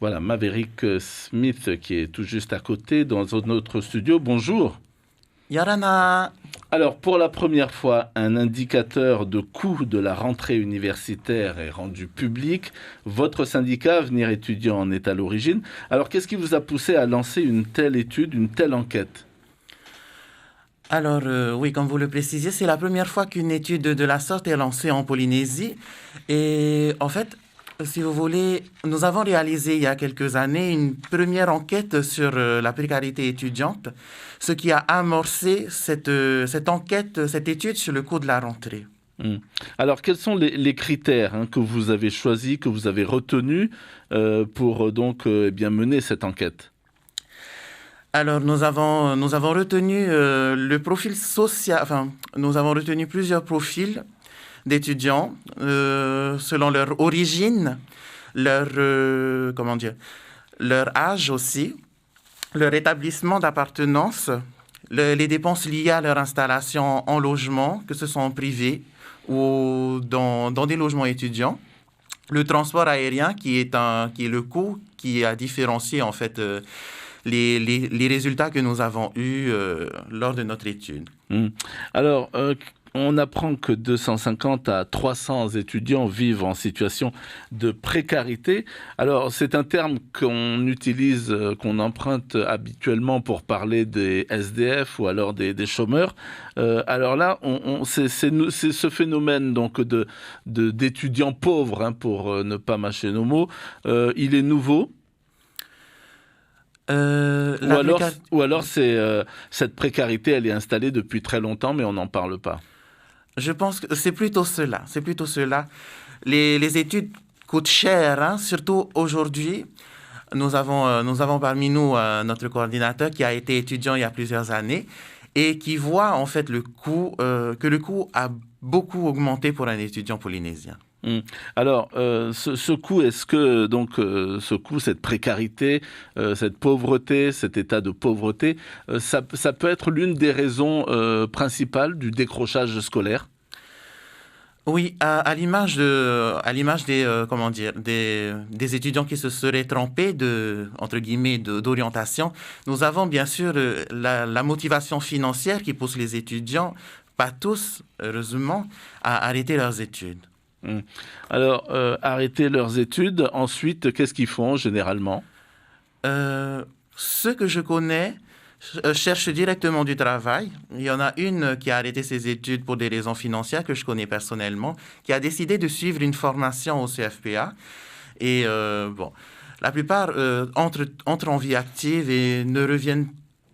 Voilà, Maverick Smith qui est tout juste à côté dans un autre studio. Bonjour. Yorana, Alors, pour la première fois, un indicateur de coût de la rentrée universitaire est rendu public. Votre syndicat, Avenir étudiant, en est à l'origine. Alors, qu'est-ce qui vous a poussé à lancer une telle étude, une telle enquête? oui, comme vous le précisiez, c'est la première fois qu'une étude de la sorte est lancée en Polynésie. Et en fait, si vous voulez, nous avons réalisé il y a quelques années une première enquête sur la précarité étudiante, ce qui a amorcé cette enquête, cette étude sur le coût de la rentrée. Hmm. Alors, quels sont les critères que vous avez choisis, que vous avez retenus pour eh bien mener cette enquête? Alors, nous avons retenu le profil social, enfin, nous avons retenu plusieurs profils d'étudiants selon leur origine, comment dire, leur âge aussi, leur établissement d'appartenance, les dépenses liées à leur installation en logement, que ce soit en privé ou dans des logements étudiants. Le transport aérien qui est le coût qui a différencié en fait les résultats que nous avons eus lors de notre étude. Hmm. Alors, on apprend que 250 à 300 étudiants vivent en situation de précarité. Alors, c'est un terme qu'on utilise, qu'on emprunte habituellement pour parler des SDF ou alors des chômeurs. Alors là, c'est ce phénomène donc d'étudiants pauvres, pour ne pas mâcher nos mots. Il est nouveau. La précarité. Ou alors cette précarité, elle est installée depuis très longtemps, mais on n'en parle pas. Je pense que c'est plutôt cela. C'est plutôt cela. Les études coûtent cher, hein, surtout aujourd'hui. Nous avons parmi nous notre coordinateur qui a été étudiant il y a plusieurs années et qui voit en fait que le coût a beaucoup augmenté pour un étudiant polynésien. Hmm. Alors, ce coût, est-ce que donc ce coût, cette précarité, cette pauvreté, cet état de pauvreté, ça peut être l'une des raisons principales du décrochage scolaire? Oui, à l'image des, comment dire, des étudiants qui se seraient trompés entre guillemets, d'orientation, nous avons bien sûr la motivation financière qui pousse les étudiants, pas tous, heureusement, à arrêter leurs études. Hmm. Alors, arrêter leurs études, ensuite, qu'est-ce qu'ils font généralement? Ceux que je connais cherchent directement du travail. Il y en a une qui a arrêté ses études pour des raisons financières que je connais personnellement, qui a décidé de suivre une formation au CFPA. Et bon, la plupart entrent en vie active et ne reviennent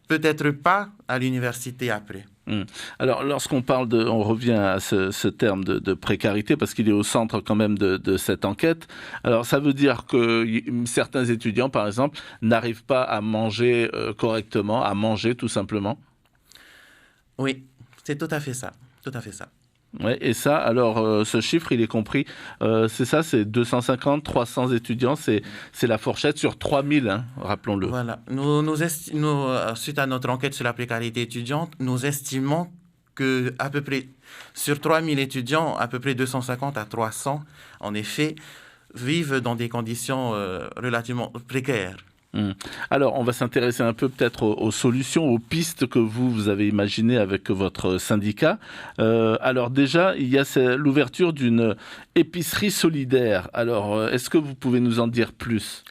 peut-être pas à l'université après. Hmm. Alors, on revient à ce terme de précarité parce qu'il est au centre quand même de cette enquête. Alors, ça veut dire que certains étudiants, par exemple, n'arrivent pas à manger correctement, à manger tout simplement. Oui, c'est tout à fait ça. Tout à fait ça. Ouais, et ça, alors, ce chiffre, il est compris. C'est ça, c'est 250, 300 étudiants, c'est la fourchette sur 3000, rappelons-le. Voilà. Suite à notre enquête sur la précarité étudiante, nous estimons que à peu près sur 3000 étudiants, à peu près 250 à 300, en effet, vivent dans des conditions relativement précaires. Hmm. Alors, on va s'intéresser un peu peut-être aux solutions, aux pistes que vous avez imaginées avec votre syndicat. Alors déjà, il y a l'ouverture d'une épicerie solidaire. Alors, est-ce que vous pouvez nous en dire plus?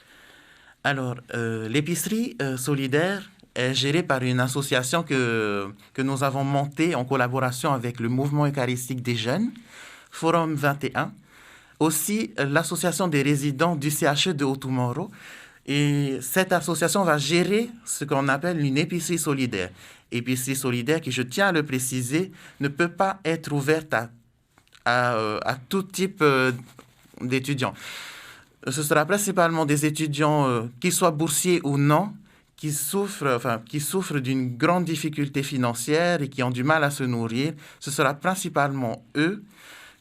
Alors, l'épicerie solidaire est gérée par une association que nous avons montée en collaboration avec le Mouvement eucharistique des jeunes, Forum 21, aussi l'association des résidents du CHE de Otumoro. Et cette association va gérer ce qu'on appelle une épicerie solidaire. Épicerie solidaire qui, je tiens à le préciser, ne peut pas être ouverte à tout type d'étudiants. Ce sera principalement des étudiants, qu'ils soient boursiers ou non, qui souffrent d'une grande difficulté financière et qui ont du mal à se nourrir. Ce sera principalement eux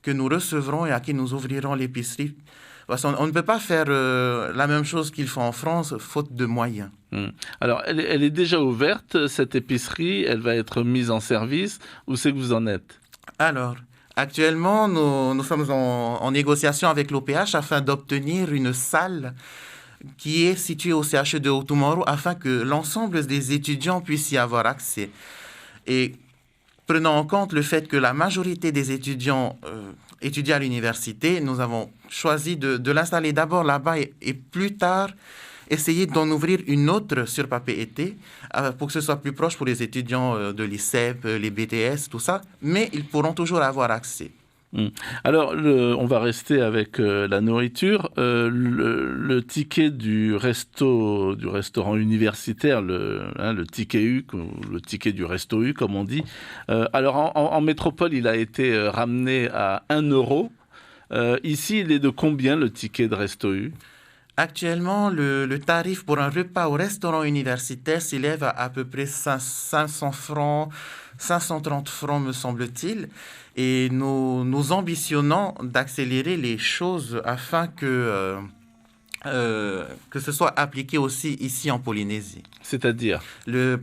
que nous recevrons et à qui nous ouvrirons l'épicerie. Parce qu'on ne peut pas faire la même chose qu'ils font en France, faute de moyens. Alors, elle est déjà ouverte, cette épicerie, elle va être mise en service. Où c'est que vous en êtes? Alors, actuellement, nous sommes en négociation avec l'OPH afin d'obtenir une salle qui est situé au CHE de Otumoro afin que l'ensemble des étudiants puissent y avoir accès. Et prenant en compte le fait que la majorité des étudiants étudient à l'université, nous avons choisi de l'installer d'abord là-bas et plus tard essayer d'en ouvrir une autre sur Papeete été pour que ce soit plus proche pour les étudiants de l'ICEP, les BTS, tout ça, mais ils pourront toujours avoir accès. Alors, on va rester avec la nourriture. Le ticket du restaurant universitaire, le ticket U, le ticket du resto U, comme on dit. Alors, en métropole, il a été ramené à 1 euro. Ici, il est de combien le ticket de resto U ? Actuellement, le tarif pour un repas au restaurant universitaire s'élève à peu près 500 francs, 530 francs me semble-t-il. Et nous ambitionnons d'accélérer les choses afin que ce soit appliqué aussi ici en Polynésie. C'est-à-dire ? Le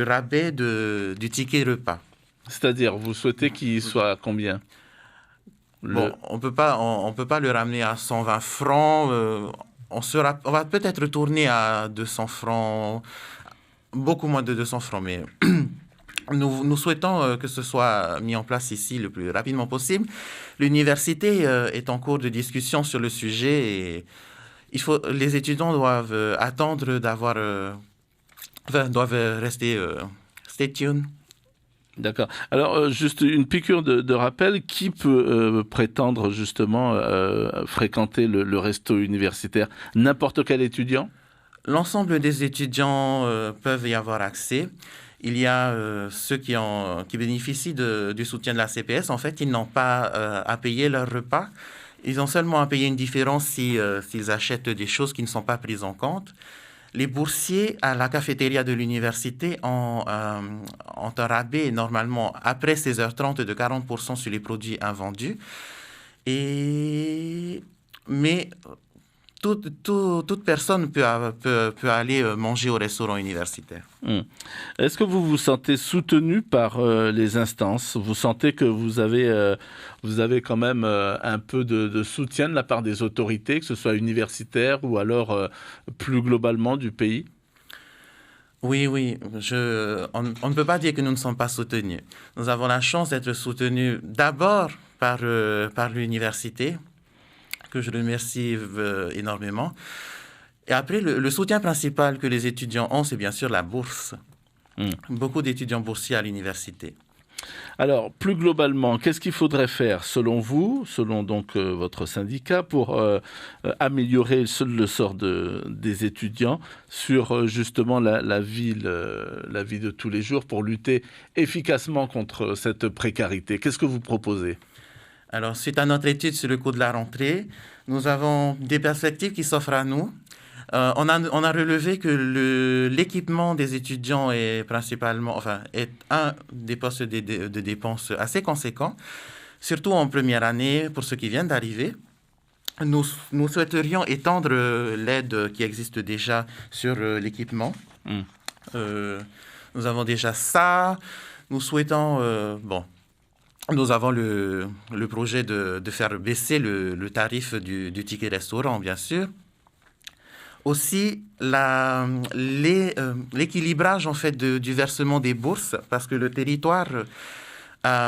rabais du ticket repas. C'est-à-dire, vous souhaitez qu'il soit à combien ? Bon, on peut pas le ramener à 120 francs. On va peut-être tourner à 200 francs, beaucoup moins de 200 francs, mais nous souhaitons que ce soit mis en place ici le plus rapidement possible. L'université est en cours de discussion sur le sujet et les étudiants doivent attendre doivent rester stay tuned. D'accord. Alors, juste une piqûre de rappel, qui peut prétendre justement fréquenter le resto universitaire ? N'importe quel étudiant ? L'ensemble des étudiants peuvent y avoir accès. Il y a ceux qui bénéficient du soutien de la CPS. En fait, ils n'ont pas à payer leur repas. Ils ont seulement à payer une différence s'ils achètent des choses qui ne sont pas prises en compte. Les boursiers à la cafétéria de l'université ont un rabais normalement après 16h30 de 40% sur les produits invendus. Mais toute personne peut aller manger au restaurant universitaire. Est-ce que vous vous sentez soutenu par les instances ? Vous sentez que vous avez quand même un peu de soutien de la part des autorités, que ce soit universitaire ou alors plus globalement du pays ? Oui. On ne peut pas dire que nous ne sommes pas soutenus. Nous avons la chance d'être soutenus d'abord par l'université, que je remercie énormément. Et après, le soutien principal que les étudiants ont, c'est bien sûr la bourse. Beaucoup d'étudiants boursiers à l'université. Alors, plus globalement, qu'est-ce qu'il faudrait faire, selon vous, selon donc votre syndicat, pour améliorer le sort des étudiants sur justement la vie de tous les jours, pour lutter efficacement contre cette précarité ? Qu'est-ce que vous proposez ? Alors, suite à notre étude sur le coût de la rentrée, nous avons des perspectives qui s'offrent à nous. On a relevé que l'équipement des étudiants est un des postes de dépenses assez conséquents, surtout en première année pour ceux qui viennent d'arriver. Nous souhaiterions étendre l'aide qui existe déjà sur l'équipement. Nous avons déjà ça. Nous souhaitons... Nous avons le projet de faire baisser le tarif du ticket restaurant, bien sûr. Aussi, l'équilibrage en fait du versement des bourses, parce que le territoire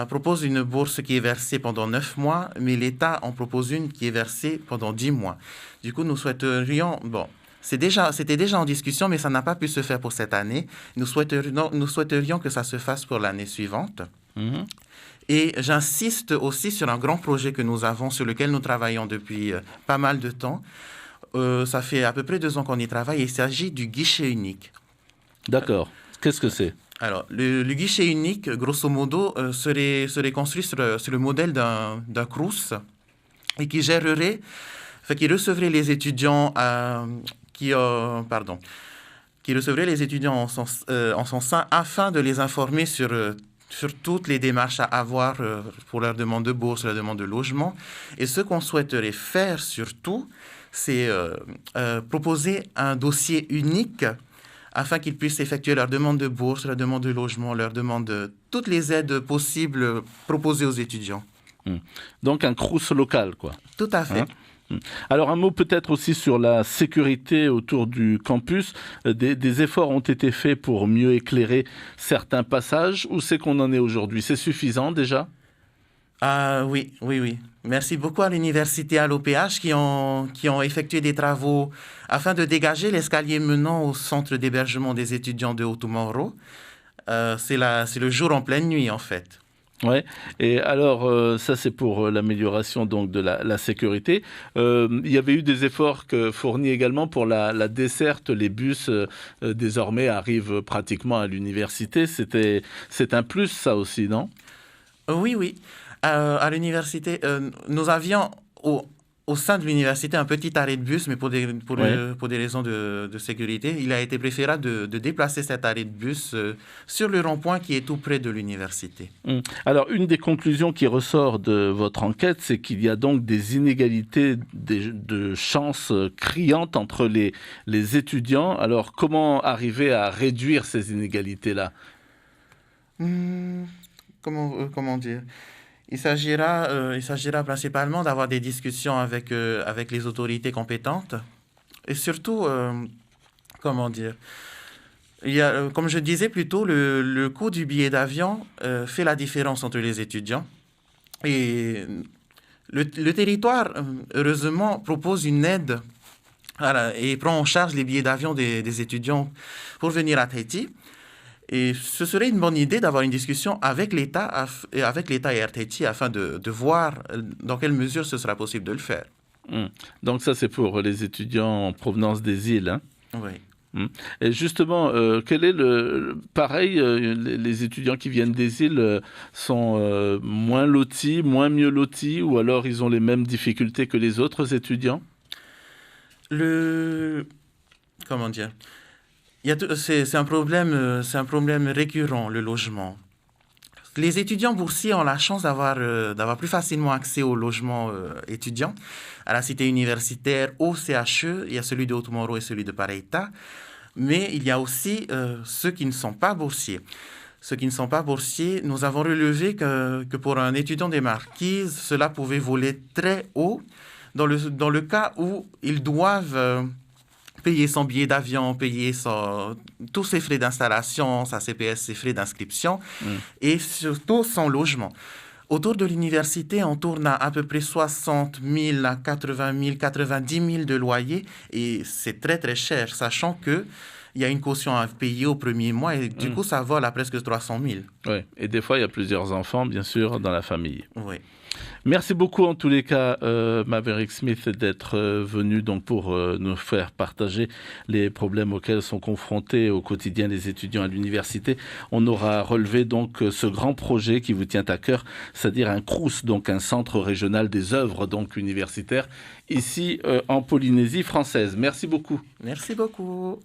propose une bourse qui est versée pendant 9 mois, mais l'État en propose une qui est versée pendant 10 mois. Du coup, nous souhaiterions... C'était déjà en discussion, mais ça n'a pas pu se faire pour cette année. Nous souhaiterions que ça se fasse pour l'année suivante. Et j'insiste aussi sur un grand projet que nous avons, sur lequel nous travaillons depuis pas mal de temps. Ça fait à peu près 2 ans qu'on y travaille. Il s'agit du guichet unique. D'accord. Qu'est-ce que c'est ? Alors, le guichet unique, grosso modo, serait construit sur le modèle d'un CROUS et qui recevrait les étudiants qui recevrait les étudiants en son sein afin de les informer sur toutes les démarches à avoir pour leur demande de bourse, leur demande de logement. Et ce qu'on souhaiterait faire surtout, c'est proposer un dossier unique afin qu'ils puissent effectuer leur demande de bourse, leur demande de logement, leur demande de toutes les aides possibles proposées aux étudiants. Donc un CROUS local, quoi. Tout à fait. Alors un mot peut-être aussi sur la sécurité autour du campus. Des efforts ont été faits pour mieux éclairer certains passages. Où c'est qu'on en est aujourd'hui? C'est suffisant déjà? Oui. Merci beaucoup à l'université à l'OPH qui ont effectué des travaux afin de dégager l'escalier menant au centre d'hébergement des étudiants de Otumoro. C'est le jour en pleine nuit, en fait. Ouais. Et alors, ça c'est pour l'amélioration donc de la sécurité. Il y avait eu des efforts fournis également pour la desserte. Les bus désormais arrivent pratiquement à l'université. C'est un plus, ça aussi, non? Oui. À l'université, nous avions au sein de l'université un petit arrêt de bus, mais pour des raisons de sécurité, il a été préférable de déplacer cet arrêt de bus sur le rond-point qui est tout près de l'université. Alors, une des conclusions qui ressort de votre enquête, c'est qu'il y a donc des inégalités de chances criantes entre les étudiants. Alors, comment arriver à réduire ces inégalités-là? Comment dire? Il s'agira principalement d'avoir des discussions avec les autorités compétentes et surtout, comment dire, comme je disais plus tôt, le coût du billet d'avion fait la différence entre les étudiants. Et le territoire, heureusement, propose une aide et prend en charge les billets d'avion des étudiants pour venir à Tahiti. Et ce serait une bonne idée d'avoir une discussion avec l'État et Air Tahiti afin de voir dans quelle mesure ce sera possible de le faire. Donc ça, c'est pour les étudiants en provenance des îles, hein? Oui. Et justement, quel est pareil, les étudiants qui viennent des îles sont moins lotis, moins mieux lotis, ou alors ils ont les mêmes difficultés que les autres étudiants? Comment dire? C'est un problème récurrent, le logement. Les étudiants boursiers ont la chance d'avoir plus facilement accès au logement étudiant. À la cité universitaire, au CHE, il y a celui de Otumoro et celui de Pareita. Mais il y a aussi ceux qui ne sont pas boursiers. Ceux qui ne sont pas boursiers, nous avons relevé que pour un étudiant des Marquises, cela pouvait voler très haut dans le cas où ils doivent payer son billet d'avion, payer tous ses frais d'installation, sa CPS, ses frais d'inscription, et surtout son logement. Autour de l'université, on tourne à peu près 60 000 à 80 000, 90 000 de loyer, et c'est très très cher, sachant qu'il y a une caution à payer au premier mois, et du coup, ça vole à presque 300 000. Oui, et des fois, il y a plusieurs enfants, bien sûr, dans la famille. Oui. Merci beaucoup en tous les cas, Maverick Smith, d'être venu donc pour nous faire partager les problèmes auxquels sont confrontés au quotidien les étudiants à l'université. On aura relevé donc ce grand projet qui vous tient à cœur, c'est-à-dire un CROUS, donc un centre régional des œuvres donc universitaires, ici en Polynésie française. Merci beaucoup. Merci beaucoup.